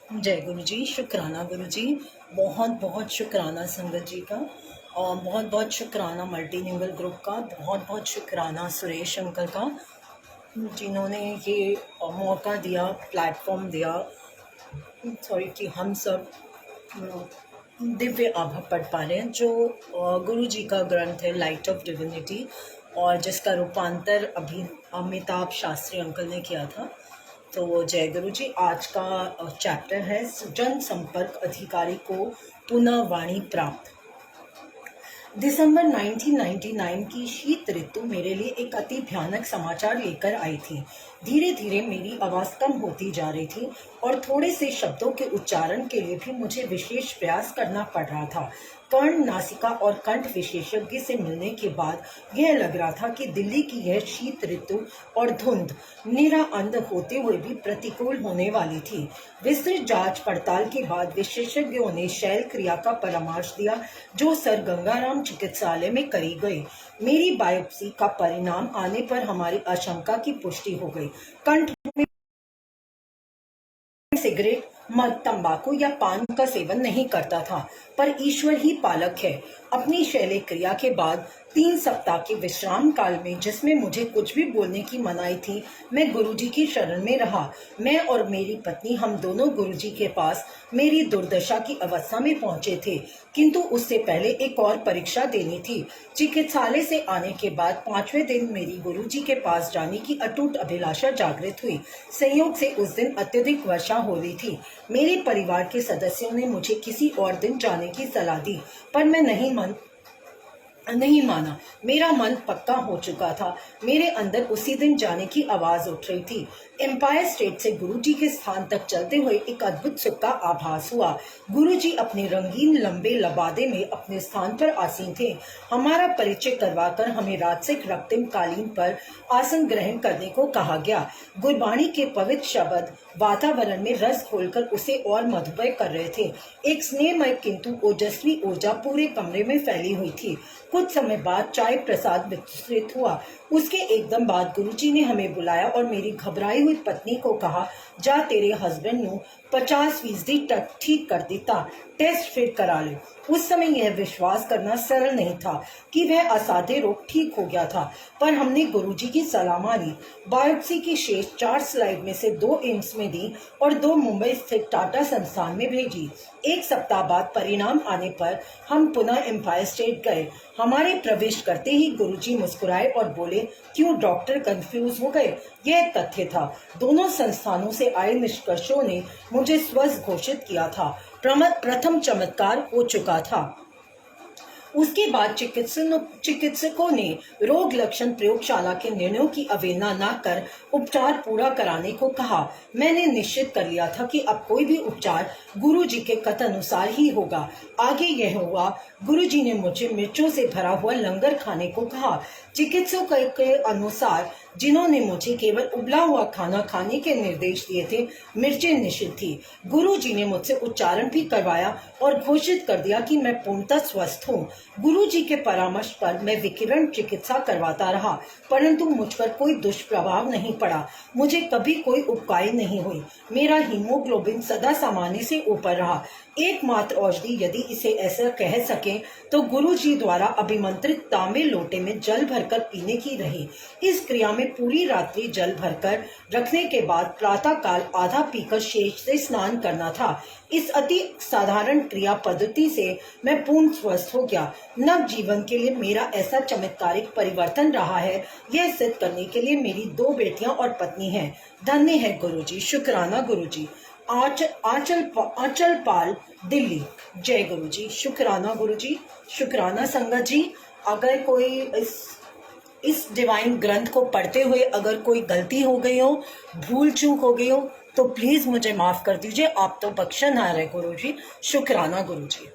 जय गुरु जी, शुक्राना गुरु जी। बहुत बहुत शुक्राना संगत जी का, और बहुत बहुत शुक्राना मल्टीलिंगुअल ग्रुप का, बहुत बहुत शुक्राना सुरेश अंकल का, जिन्होंने ये मौका दिया, प्लेटफॉर्म दिया। सॉरी कि हम सब दिव्य आभा पढ़ पा रहे हैं, जो गुरु जी का ग्रंथ है लाइट ऑफ डिविनिटी, और जिसका रूपांतर अभी अमिताभ शास्त्री अंकल ने किया था। तो जय गुरु जी। आज का चैप्टर है जन संपर्क अधिकारी को पुनः वाणी प्राप्त। दिसंबर 1999 की शीत ऋतु मेरे लिए एक अति भयानक समाचार लेकर आई थी। धीरे धीरे मेरी आवाज़ कम होती जा रही थी और थोड़े से शब्दों के उच्चारण के लिए भी मुझे विशेष प्रयास करना पड़ रहा था। कर्ण, नासिका और कंठ विशेषज्ञ से मिलने के बाद यह लग रहा था कि दिल्ली की यह शीत ऋतु और धुंध निराअंध होते हुए भी प्रतिकूल होने वाली थी। विस्तृत जांच पड़ताल के बाद विशेषज्ञों ने शैल क्रिया का परामर्श दिया, जो सर गंगाराम चिकित्सालय में करी गई। मेरी बायोप्सी का परिणाम आने पर हमारी आशंका की पुष्टि हो गई। कंठ में सिगरेट, मद, तंबाकू या पान का सेवन नहीं करता था, पर ईश्वर ही पालक है। अपनी शैल क्रिया के बाद 3 सप्ताह के विश्राम काल में, जिसमें मुझे कुछ भी बोलने की मनाही थी, मैं गुरुजी की शरण में रहा। मैं और मेरी पत्नी, हम दोनों गुरुजी के पास मेरी दुर्दशा की अवस्था में पहुंचे थे, किंतु उससे पहले एक और परीक्षा देनी थी। चिकित्सालय से आने के बाद 5वें दिन मेरी गुरुजी के पास जाने की अटूट अभिलाषा जागृत हुई। संयोग से उस दिन अत्यधिक वर्षा हो रही थी। मेरे परिवार के सदस्यों ने मुझे किसी और दिन जाने की सलाह दी, पर मैं नहीं माना। मेरा मन पक्का हो चुका था। मेरे अंदर उसी दिन जाने की आवाज उठ रही थी। एम्पायर स्टेट से गुरुजी के स्थान तक चलते हुए एक अद्भुत सुख का आभास हुआ। गुरुजी अपने रंगीन लंबे लबादे में अपने स्थान पर आसीन थे। हमारा परिचय करवाकर हमें राजसिक रक्तिम कालीन पर आसन ग्रहण करने को कहा गया। गुरबाणी के पवित्र शब्द वातावरण में रस घोलकर उसे और मधुमय कर रहे थे। एक स्नेहमय किंतु ओजस्वी ऊर्जा पूरे कमरे में फैली हुई थी। कुछ समय बाद चाय प्रसाद वितरित हुआ। उसके एकदम बाद गुरुजी ने हमें बुलाया और मेरी घबराई हुई पत्नी को कहा, जा तेरे हस्बैंड नु 50% तक ठीक कर दिता, टेस्ट फिर करा ले। उस समय यह विश्वास करना सरल नहीं था कि वह असाध्य रोग ठीक हो गया था, पर हमने गुरुजी की सलाह मानी। बायोप्सी की शेष 4 स्लाइड में से 2 एम्स में दी और 2 मुंबई स्थित टाटा संस्थान में भेजी। 1 सप्ताह बाद परिणाम आने पर हम पुनः एम्पायर स्टेट गए। हमारे प्रवेश करते ही गुरुजी मुस्कुराए और बोले, क्यों डॉक्टर कंफ्यूज हो गए? यह तथ्य था। दोनों संस्थानों से आए निष्कर्षों ने मुझे स्वस्थ घोषित किया था। प्रथम चमत्कार हो चुका था। उसके बाद चिकित्सकों ने रोग लक्षण प्रयोगशाला के निर्णयों की अवहेलना न कर उपचार पूरा कराने को कहा। मैंने निश्चित कर लिया था कि अब कोई भी उपचार गुरुजी के कथनानुसार ही होगा। आगे यह हुआ। गुरुजी ने मुझे मिर्चों से भरा हुआ लंगर खाने को कहा। चिकित्सकों के अनुसार, जिन्होंने मुझे केवल उबला हुआ खाना खाने के निर्देश दिए थे, मिर्चें निषिद्ध थी। गुरुजी ने मुझसे उच्चारण भी करवाया और घोषित कर दिया कि मैं पूर्णतः स्वस्थ हूँ। गुरुजी के परामर्श पर मैं विकिरण चिकित्सा करवाता रहा, परंतु मुझ पर कोई दुष्प्रभाव नहीं पड़ा। मुझे कभी कोई उबकाई नहीं हुई। मेरा हीमोग्लोबिन सदा सामान्य से ऊपर रहा। एकमात्र औषधि, यदि इसे ऐसा कह सके, तो गुरुजी द्वारा अभिमंत्रित तांबे लोटे में जल भरकर पीने की रही। इस क्रिया में पूरी रात्रि जल भरकर रखने के बाद प्रातः काल आधा पीकर शेष से स्नान करना था। इस अति साधारण क्रिया पद्धति से मैं पूर्ण स्वस्थ हो गया। नव जीवन के लिए मेरा ऐसा चमत्कारिक परिवर्तन रहा है, यह सिद्ध करने के लिए मेरी 2 बेटियां और पत्नी हैं। धन्य है गुरुजी। शुक्राना गुरुजी। आंचल पाल, दिल्ली। जय गुरुजी। शुक्राना गुरुजी। शुक्राना संगत जी। अगर कोई इस डिवाइन ग्रंथ को पढ़ते हुए अगर कोई गलती हो गई हो, भूल चूक हो गई हो, तो प्लीज मुझे माफ कर दीजिए। आप तो बख्शनहार है गुरुजी। शुक्राना गुरुजी।